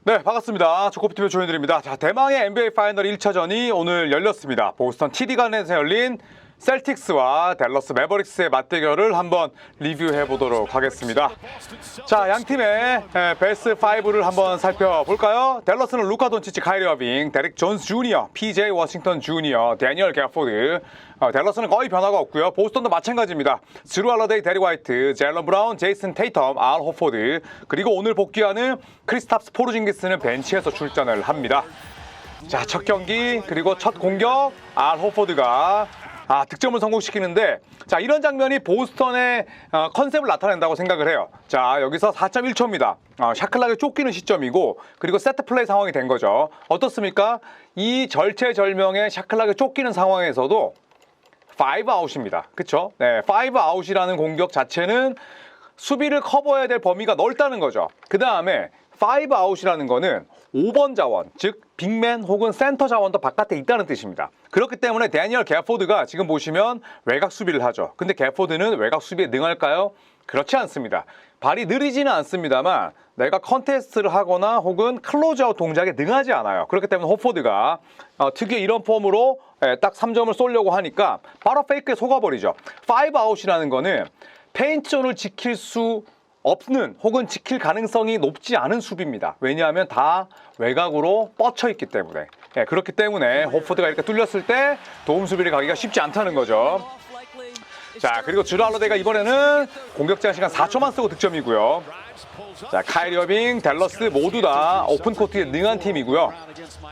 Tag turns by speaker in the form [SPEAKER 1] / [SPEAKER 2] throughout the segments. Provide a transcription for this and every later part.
[SPEAKER 1] 네, 반갑습니다. 조코피TV 조현일입니다. 자, 대망의 NBA 파이널 1차전이 오늘 열렸습니다. 보스턴 TD 가든에서 열린 셀틱스와 댈러스 매버릭스의 맞대결을 한번 리뷰해 보도록 하겠습니다. 자, 양 팀의 베스트 5를 한번 살펴볼까요? 댈러스는 루카 돈치치, 카이리 어빙, 데릭 존스 주니어, PJ 워싱턴 주니어, 데니얼 게포드. 댈러스는 거의 변화가 없고요. 보스턴도 마찬가지입니다. 드루 할러데이, 데릭 화이트, 제일런 브라운, 제이슨 테이텀, 알 호포드, 그리고 오늘 복귀하는 크리스탑스 포르징기스는 벤치에서 출전을 합니다. 자, 첫 경기 그리고 첫 공격 알 호포드가 득점을 성공시키는데, 자, 이런 장면이 보스턴의 컨셉을 나타낸다고 생각을 해요. 자, 여기서 4.1초입니다. 샤클락에 쫓기는 시점이고, 그리고 세트 플레이 상황이 된 거죠. 어떻습니까? 이 절체절명의 샤클락에 쫓기는 상황에서도 5아웃입니다. 그쵸? 네, 5아웃이라는 공격 자체는 수비를 커버해야 될 범위가 넓다는 거죠. 그 다음에 5아웃이라는 거는 5번 자원, 즉 빅맨 혹은 센터 자원도 바깥에 있다는 뜻입니다. 그렇기 때문에 데니얼 게포드가 지금 보시면 외곽 수비를 하죠. 근데 게포드는 외곽 수비에 능할까요? 그렇지 않습니다. 발이 느리지는 않습니다만 내가 컨테스트를 하거나 혹은 클로즈아웃 동작에 능하지 않아요. 그렇기 때문에 호포드가 특유의 이런 폼으로 딱 3점을 쏘려고 하니까 바로 페이크에 속아버리죠. 5아웃이라는 거는 페인트존을 지킬 수 없는 혹은 지킬 가능성이 높지 않은 수비입니다. 왜냐하면 다 외곽으로 뻗쳐 있기 때문에. 그렇기 때문에 호포드가 이렇게 뚫렸을 때 도움 수비를 가기가 쉽지 않다는 거죠. 자, 그리고 드루 할러데이가 이번에는 공격 제한 시간 4초만 쓰고 득점이고요. 자, 카이리 어빙, 댈러스 모두 다 오픈 코트에 능한 팀이고요.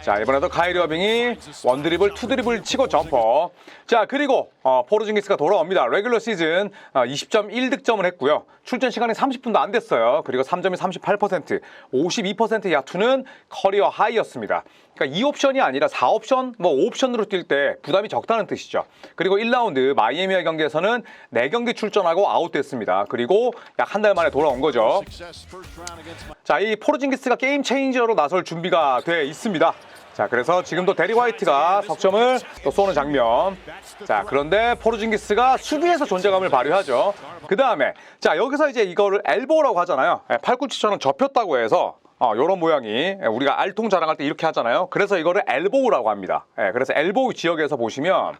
[SPEAKER 1] 자, 이번에도 카이리 어빙이 원드리블, 투드리블 치고 점퍼. 자, 그리고 포르징기스가 돌아옵니다. 레귤러 시즌 20.1득점을 했고요. 출전 시간이 30분도 안 됐어요. 그리고 3점이 38%, 52% 야투는 커리어 하이였습니다. 그러니까 2옵션이 아니라 4옵션, 5옵션으로 뛸 때 부담이 적다는 뜻이죠. 그리고 1라운드 마이애미와 경기에서는 4경기 출전하고 아웃됐습니다. 그리고 약 한 달 만에 돌아온 거죠. 자, 이 포르징기스가 게임 체인저로 나설 준비가 돼 있습니다. 자, 그래서 지금도 데릭 화이트가 석점을 또 쏘는 장면. 자, 그런데 포르징기스가 수비에서 존재감을 발휘하죠. 그 다음에 자, 여기서 이제 이거를 엘보라고 하잖아요. 팔꿈치처럼 접혔다고 해서 요런 모양이, 우리가 알통 자랑할 때 이렇게 하잖아요. 그래서 이거를 엘보우라고 합니다. 그래서 엘보우 지역에서 보시면,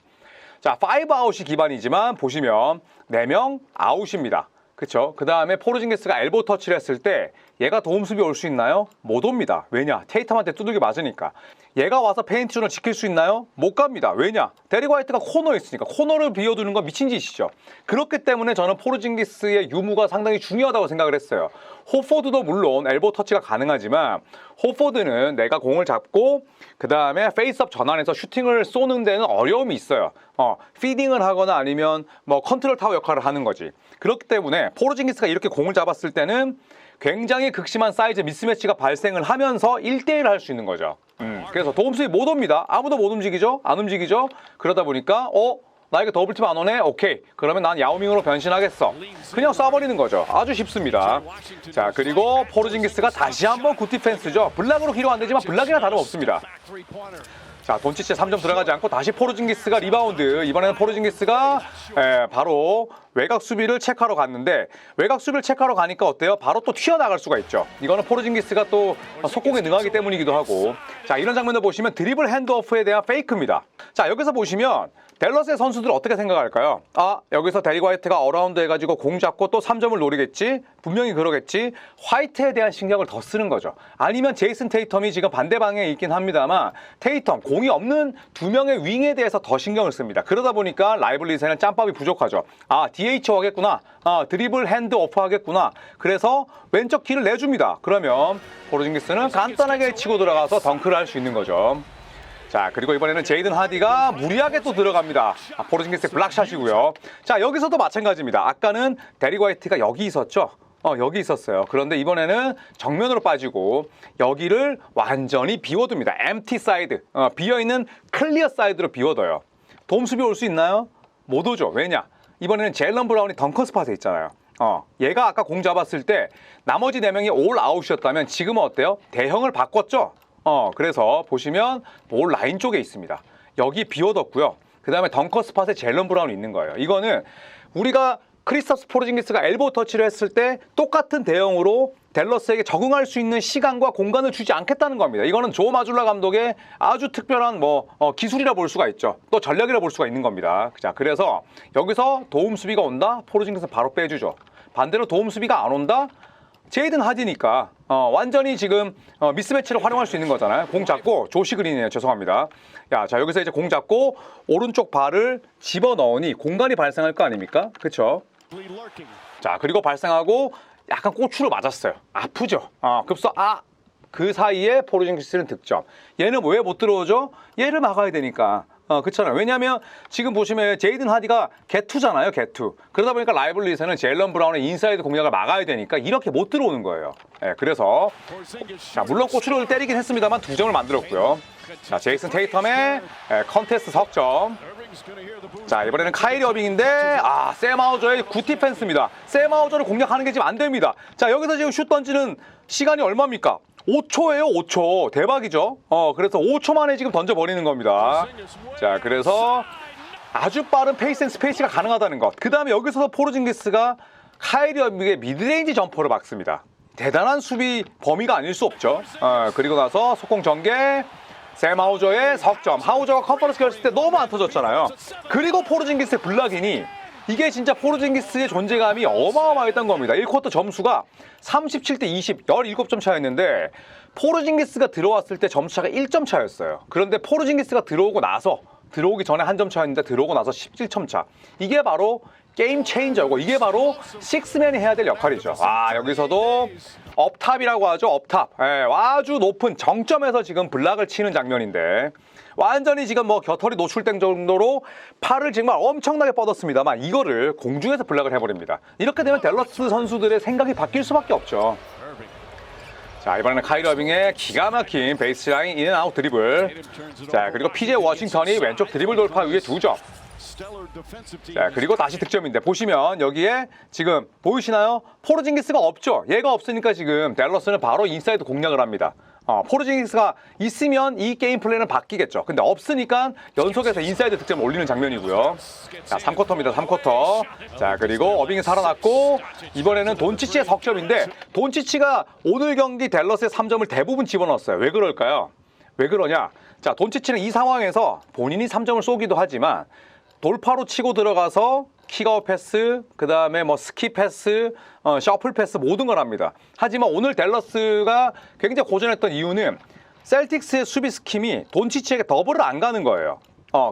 [SPEAKER 1] 자, 5아웃이 기반이지만 보시면 4명 아웃입니다. 그쵸? 그 다음에 포르징기스가 엘보 터치를 했을 때 얘가 도움 수비 올 수 있나요? 못 옵니다. 왜냐? 테이텀한테 두들겨 맞으니까. 얘가 와서 페인트존을 지킬 수 있나요? 못 갑니다. 왜냐? 데릭 화이트가 코너에 있으니까. 코너를 비워두는 건 미친 짓이죠. 그렇기 때문에 저는 포르징기스의 유무가 상당히 중요하다고 생각을 했어요. 호포드도 물론 엘보 터치가 가능하지만 호포드는 내가 공을 잡고 그 다음에 페이스업 전환해서 슈팅을 쏘는 데는 어려움이 있어요. 피딩을 하거나 아니면 컨트롤 타워 역할을 하는 거지. 그렇기 때문에 포르징기스가 이렇게 공을 잡았을 때는 굉장히 극심한 사이즈 미스매치가 발생을 하면서 1대1을 할 수 있는 거죠. 그래서 도움수비 못 옵니다. 아무도 못 움직이죠? 안 움직이죠? 그러다 보니까 나에게 더블팀 안 오네? 오케이. 그러면 난 야오밍으로 변신하겠어. 그냥 쏴버리는 거죠. 아주 쉽습니다. 자, 그리고 포르징기스가 다시 한번 굿 디펜스죠. 블락으로 기록 안 되지만 블락이나 다름없습니다. 자, 돈치치 3점 들어가지 않고 다시 포르징기스가 리바운드. 이번에는 포르징기스가 바로 외곽 수비를 체크하러 갔는데, 외곽 수비를 체크하러 가니까 어때요? 바로 또 튀어나갈 수가 있죠. 이거는 포르징기스가 또 속공에 능하기 때문이기도 하고. 자, 이런 장면을 보시면 드리블 핸드오프에 대한 페이크입니다. 자, 여기서 보시면 댈러스의 선수들 어떻게 생각할까요? 여기서 데릭 화이트가 어라운드 해가지고 공 잡고 또 3점을 노리겠지? 분명히 그러겠지? 화이트에 대한 신경을 더 쓰는 거죠. 아니면 제이슨 테이텀이 지금 반대 방향에 있긴 합니다만, 테이텀, 공이 없는 2명의 윙에 대해서 더 신경을 씁니다. 그러다 보니까 라이블리에는 짬밥이 부족하죠. DH 하겠구나. 드리블 핸드 오프 하겠구나. 그래서 왼쪽 키를 내줍니다. 그러면 포르징기스는 간단하게 치고 들어가서 덩크를 할 수 있는 거죠. 자, 그리고 이번에는 제이든 하디가 무리하게 또 들어갑니다. 포르징기스의 블락샷이고요. 자, 여기서도 마찬가지입니다. 아까는 데릭 화이트가 여기 있었죠. 여기 있었어요. 그런데 이번에는 정면으로 빠지고 여기를 완전히 비워둡니다. 엠티 사이드, 비어있는 클리어 사이드로 비워둬요. 도움 수비 올 수 있나요? 못 오죠. 왜냐? 이번에는 제일런 브라운이 덩컨 스팟에 있잖아요. 얘가 아까 공 잡았을 때 나머지 4명이 올 아웃이었다면 지금은 어때요? 대형을 바꿨죠? 그래서 보시면 볼 라인 쪽에 있습니다. 여기 비워뒀고요. 그 다음에 덩컨 스팟에 제일런 브라운이 있는 거예요. 이거는 우리가 크리스탑스 포르징기스가 엘보 터치를 했을 때 똑같은 대형으로 댈러스에게 적응할 수 있는 시간과 공간을 주지 않겠다는 겁니다. 이거는 조 마줄라 감독의 아주 특별한 기술이라 볼 수가 있죠. 또 전략이라 볼 수가 있는 겁니다. 자, 그래서 여기서 도움 수비가 온다? 포르징기스 바로 빼주죠. 반대로 도움 수비가 안 온다? 제이든 하디니까 완전히 지금 미스매치를 활용할 수 있는 거잖아요. 공 잡고 조시 그린이에요. 죄송합니다. 자, 여기서 이제 공 잡고 오른쪽 발을 집어넣으니 공간이 발생할 거 아닙니까? 그렇죠? 자, 그리고 발생하고 약간 꼬추를 맞았어요. 아프죠? 급서 그 사이에 포르징기스는 득점. 얘는 왜 못 들어오죠? 얘를 막아야 되니까. 그렇잖아요. 왜냐하면 지금 보시면 제이든 하디가 개투잖아요. 개투. 그러다 보니까 라이벌리에서는 제일런 브라운의 인사이드 공략을 막아야 되니까 이렇게 못 들어오는 거예요. 그래서 자, 물론 꼬추를 때리긴 했습니다만 2점을 만들었고요. 자, 제이슨 테이텀의 컨테스트 석점. 자, 이번에는 카이리 어빙인데 샘 하우저의 굿 디펜스입니다. 샘 하우저를 공략하는 게 지금 안 됩니다. 자, 여기서 지금 슛 던지는 시간이 얼마입니까? 5초예요, 5초. 대박이죠? 그래서 5초 만에 지금 던져버리는 겁니다. 자, 그래서 아주 빠른 페이스 앤 스페이스가 가능하다는 것. 그 다음에 여기서 포르징기스가 카이리 어빙의 미드레인지 점퍼를 막습니다. 대단한 수비 범위가 아닐 수 없죠. 그리고 나서 속공 전개. 샘 하우저의 석점. 하우저가 컨퍼런스 결승 때 너무 안 터졌잖아요. 그리고 포르징기스의 블락이니 이게 진짜 포르징기스의 존재감이 어마어마했던 겁니다. 1쿼터 점수가 37대 20, 17점 차였는데 포르징기스가 들어왔을 때 점수차가 1점 차였어요. 그런데 포르징기스가 들어오기 전에 한 점 차였는데 들어오고 나서 17점 차. 이게 바로 게임 체인저고 이게 바로 식스맨이 해야 될 역할이죠. 여기서도 업탑이라고 하죠. 업탑. 아주 높은 정점에서 지금 블락을 치는 장면인데 완전히 지금 겨털이 노출된 정도로 팔을 정말 엄청나게 뻗었습니다만 이거를 공중에서 블락을 해버립니다. 이렇게 되면 댈러스 선수들의 생각이 바뀔 수밖에 없죠. 자, 이번에는 카이리 어빙의 기가 막힌 베이스라인 인앤아웃 드리블. 자, 그리고 PJ 워싱턴이 왼쪽 드리블 돌파 위에 2점. 자, 그리고 다시 득점인데 보시면 여기에 지금 보이시나요? 포르징기스가 없죠. 얘가 없으니까 지금 댈러스는 바로 인사이드 공략을 합니다. 포르징기스가 있으면 이 게임 플랜은 바뀌겠죠. 근데 없으니까 연속해서 인사이드 득점 올리는 장면이고요. 자, 3쿼터입니다. 3쿼터. 자, 그리고 어빙이 살아났고 이번에는 돈치치의 석점인데 돈치치가 오늘 경기 댈러스의 3점을 대부분 집어넣었어요. 왜 그럴까요? 왜 그러냐? 자, 돈치치는 이 상황에서 본인이 3점을 쏘기도 하지만 돌파로 치고 들어가서 킥아웃 패스, 그 다음에 스키 패스, 셔플 패스 모든 걸 합니다. 하지만 오늘 댈러스가 굉장히 고전했던 이유는 셀틱스의 수비 스킴이 돈치치에게 더블을 안 가는 거예요.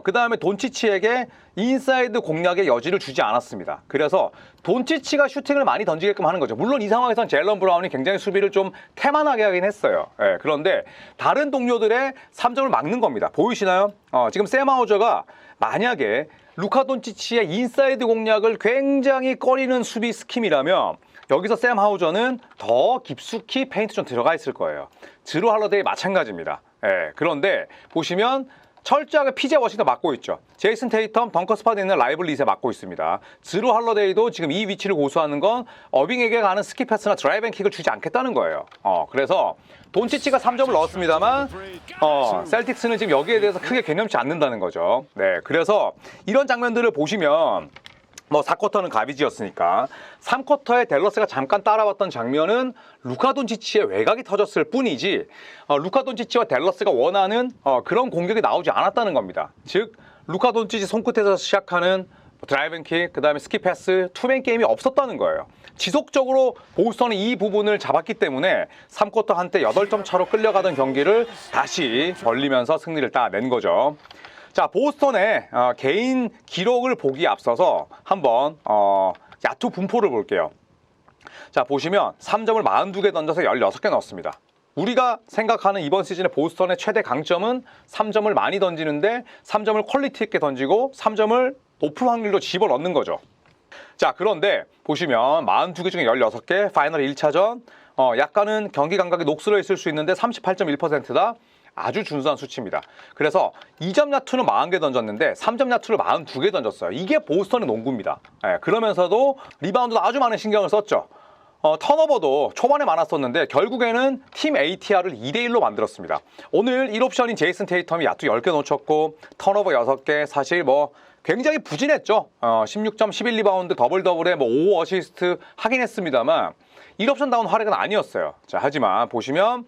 [SPEAKER 1] 그 다음에 돈치치에게 인사이드 공략의 여지를 주지 않았습니다. 그래서 돈치치가 슈팅을 많이 던지게끔 하는 거죠. 물론 이 상황에선 제일런 브라운이 굉장히 수비를 좀 태만하게 하긴 했어요. 그런데 다른 동료들의 3점을 막는 겁니다. 보이시나요? 지금 샘 하우저가 만약에 루카 돈치치의 인사이드 공략을 굉장히 꺼리는 수비 스킴이라면 여기서 샘 하우저는 더 깊숙이 페인트 좀 들어가 있을 거예요. 드루 할러데이 마찬가지입니다. 그런데 보시면 철저하게 PJ 워싱턴 맡고 있죠. 제이슨 테이텀, 덩커스 파드 있는 라이벌리에 맡고 있습니다. 드루 할러데이도 지금 이 위치를 고수하는 건 어빙에게 가는 스키 패스나 드라이브 앤 킥을 주지 않겠다는 거예요. 그래서 돈치치가 3점을 넣었습니다만 셀틱스는 지금 여기에 대해서 크게 개념치 않는다는 거죠. 그래서 이런 장면들을 보시면 4쿼터는 가비지였으니까 3쿼터에 댈러스가 잠깐 따라왔던 장면은 루카 돈치치의 외곽이 터졌을 뿐이지 루카 돈치치와 댈러스가 원하는 그런 공격이 나오지 않았다는 겁니다. 즉 루카 돈치치 손끝에서 시작하는 드라이브 앤 킥, 그 다음에 스키 패스, 투맨 게임이 없었다는 거예요. 지속적으로 보스턴이 이 부분을 잡았기 때문에 3쿼터 한때 8점 차로 끌려가던 경기를 다시 벌리면서 승리를 따낸 거죠. 자, 보스턴의 개인 기록을 보기에 앞서서 한번 야투 분포를 볼게요. 자, 보시면 3점을 42개 던져서 16개 넣었습니다. 우리가 생각하는 이번 시즌의 보스턴의 최대 강점은 3점을 많이 던지는데 3점을 퀄리티 있게 던지고 3점을 높은 확률로 집어넣는 거죠. 자, 그런데 보시면 42개 중에 16개, 파이널 1차전 약간은 경기 감각이 녹슬어 있을 수 있는데 38.1%다. 아주 준수한 수치입니다. 그래서 2점 야투는 40개 던졌는데 3점 야투를 42개 던졌어요. 이게 보스턴의 농구입니다. 그러면서도 리바운드도 아주 많은 신경을 썼죠. 턴오버도 초반에 많았었는데 결국에는 팀 ATR을 2대1로 만들었습니다. 오늘 1옵션인 제이슨 테이텀이 야투 10개 놓쳤고 턴오버 6개, 사실 굉장히 부진했죠. 16점, 11리바운드, 더블에 뭐 5어시스트 하긴 했습니다만 1옵션 다운 활약은 아니었어요. 자, 하지만 보시면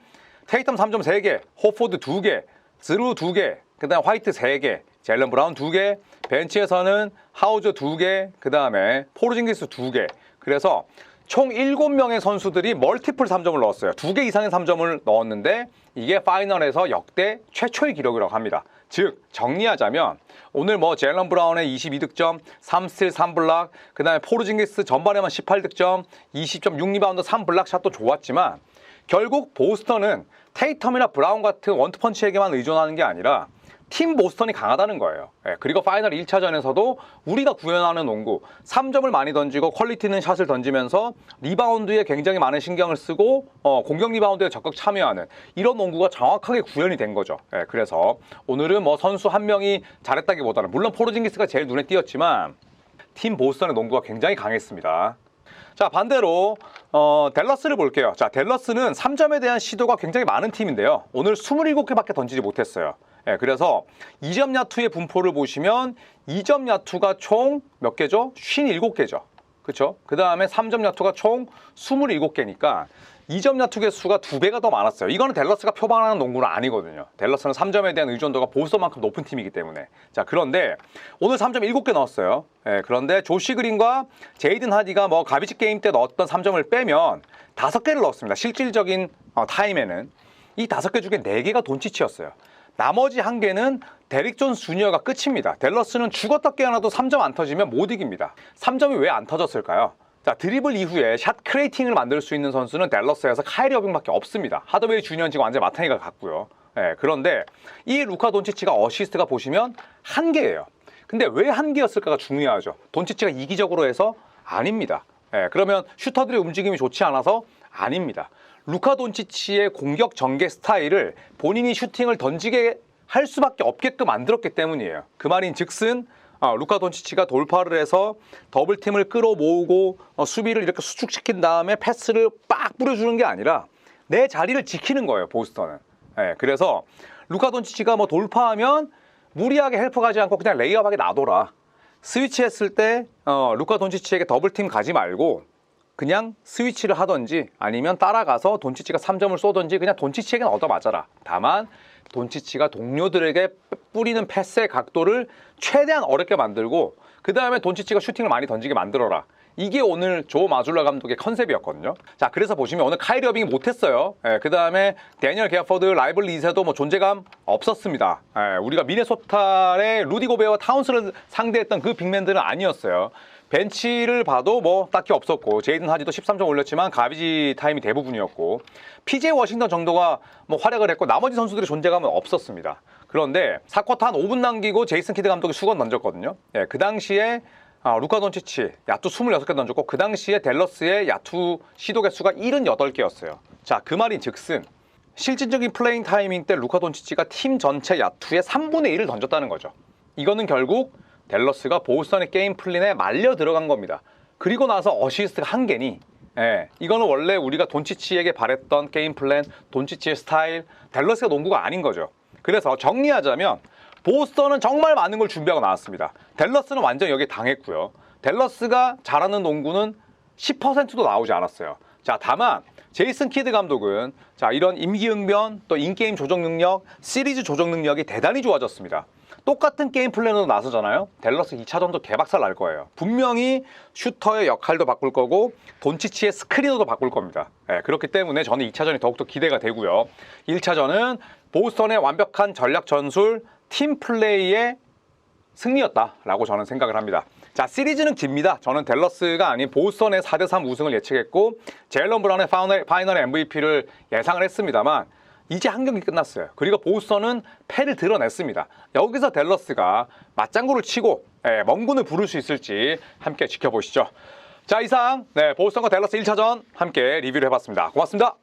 [SPEAKER 1] 테이텀 3점 3개, 호포드 2개, 드루 2개, 그 다음 화이트 3개, 젤런 브라운 2개, 벤치에서는 하우저 2개, 그 다음에 포르징기스 2개. 그래서 총 7명의 선수들이 멀티플 3점을 넣었어요. 2개 이상의 3점을 넣었는데 이게 파이널에서 역대 최초의 기록이라고 합니다. 즉 정리하자면 오늘 뭐 젤런 브라운의 22득점, 3스틸 3블락, 그 다음에 포르징기스 전반에만 18득점, 20점 6리바운드 3블락 샷도 좋았지만 결국 보스턴은 테이텀이나 브라운 같은 원투펀치에게만 의존하는 게 아니라 팀 보스턴이 강하다는 거예요. 그리고 파이널 1차전에서도 우리가 구현하는 농구 3점을 많이 던지고 퀄리티 있는 샷을 던지면서 리바운드에 굉장히 많은 신경을 쓰고 공격 리바운드에 적극 참여하는 이런 농구가 정확하게 구현이 된 거죠. 그래서 오늘은 뭐 선수 한 명이 잘했다기보다는 물론 포르징기스가 제일 눈에 띄었지만 팀 보스턴의 농구가 굉장히 강했습니다. 자, 반대로 댈러스를 볼게요. 자, 댈러스는 3점에 대한 시도가 굉장히 많은 팀인데요. 오늘 27개밖에 던지지 못했어요. 그래서 2점 야투의 분포를 보시면 2점 야투가 총 몇 개죠? 57개죠. 그렇죠? 그 다음에 3점 야투가 총 27개니까 2점 야투 개수가 2배가 더 많았어요. 이거는 댈러스가 표방하는 농구는 아니거든요. 댈러스는 3점에 대한 의존도가 보스턴만큼 높은 팀이기 때문에. 자, 그런데 오늘 3점 7개 넣었어요. 그런데 조시 그린과 제이든 하디가 뭐 가비지 게임 때 넣었던 3점을 빼면 5개를 넣었습니다. 실질적인 타임에는. 이 5개 중에 4개가 돈치치였어요. 나머지 1개는 데릭 존스 주니어가 끝입니다. 댈러스는 죽었다 깨어나도 3점 안 터지면 못 이깁니다. 3점이 왜 안 터졌을까요? 자, 드리블 이후에 샷 크리에이팅을 만들 수 있는 선수는 댈러스에서 카이리 어빙밖에 없습니다. 하더웨이 주니어는 지금 완전히 마타니가 같고요. 그런데 이 루카 돈치치가 어시스트가 보시면 1개예요. 근데 왜 1개였을까가 중요하죠. 돈치치가 이기적으로 해서 아닙니다. 그러면 슈터들의 움직임이 좋지 않아서 아닙니다. 루카 돈치치의 공격 전개 스타일을 본인이 슈팅을 던지게 할 수밖에 없게끔 만들었기 때문이에요. 그 말인 즉슨 루카 돈치치가 돌파를 해서 더블팀을 끌어모으고 수비를 이렇게 수축시킨 다음에 패스를 빡 뿌려주는 게 아니라 내 자리를 지키는 거예요, 보스턴은. 그래서 루카 돈치치가 뭐 돌파하면 무리하게 헬프 가지 않고 그냥 레이업하게 놔둬라. 스위치했을 때 루카 돈치치에게 더블팀 가지 말고 그냥 스위치를 하던지 아니면 따라가서 돈치치가 3점을 쏘던지 그냥 돈치치에게는 얻어맞아라. 다만 돈치치가 동료들에게 뿌리는 패스의 각도를 최대한 어렵게 만들고 그 다음에 돈치치가 슈팅을 많이 던지게 만들어라. 이게 오늘 조 마줄라 감독의 컨셉이었거든요. 자, 그래서 보시면 오늘 카이리 어빙이 못했어요. 그 다음에 데니얼 게어포드, 라이벌 리세도 뭐 존재감 없었습니다. 우리가 미네소타의 루디 고베어와 타운스를 상대했던 그 빅맨들은 아니었어요. 벤치를 봐도 뭐 딱히 없었고 제이든 하디도 13점 올렸지만 가비지 타임이 대부분이었고 PJ 워싱턴 정도가 뭐 활약을 했고 나머지 선수들의 존재감은 없었습니다. 그런데 4쿼터 한 5분 남기고 제이슨 키드 감독이 수건 던졌거든요. 그 당시에 루카 돈치치 야투 26개 던졌고 그 당시에 댈러스의 야투 시도 개수가 78개였어요. 자, 그 말인 즉슨 실질적인 플레잉 타이밍 때 루카 돈치치가 팀 전체 야투의 3분의 1을 던졌다는 거죠. 이거는 결국 댈러스가 보스턴의 게임 플랜에 말려 들어간 겁니다. 그리고 나서 어시스트가 1개니 이거는 원래 우리가 돈치치에게 바랬던 게임 플랜, 돈치치의 스타일, 댈러스가 농구가 아닌 거죠. 그래서 정리하자면 보스턴은 정말 많은 걸 준비하고 나왔습니다. 댈러스는 완전히 여기에 당했고요. 댈러스가 잘하는 농구는 10%도 나오지 않았어요. 자, 다만 제이슨 키드 감독은 자, 이런 임기응변, 또 인게임 조정 능력, 시리즈 조정 능력이 대단히 좋아졌습니다. 똑같은 게임 플랜으로 나서잖아요. 댈러스 2차전도 개박살 날 거예요. 분명히 슈터의 역할도 바꿀 거고 돈치치의 스크리너도 바꿀 겁니다. 그렇기 때문에 저는 2차전이 더욱더 기대가 되고요. 1차전은 보스턴의 완벽한 전략 전술, 팀 플레이의 승리였다라고 저는 생각을 합니다. 자, 시리즈는 깁니다. 저는 댈러스가 아닌 보스턴의 4대3 우승을 예측했고 젤런 브라운의 파이널 MVP를 예상을 했습니다만 이제 한 경기 끝났어요. 그리고 보스턴은 패를 드러냈습니다. 여기서 댈러스가 맞장구를 치고 멍군을 부를 수 있을지 함께 지켜보시죠. 자, 이상 보스턴과 댈러스 1차전 함께 리뷰를 해봤습니다. 고맙습니다.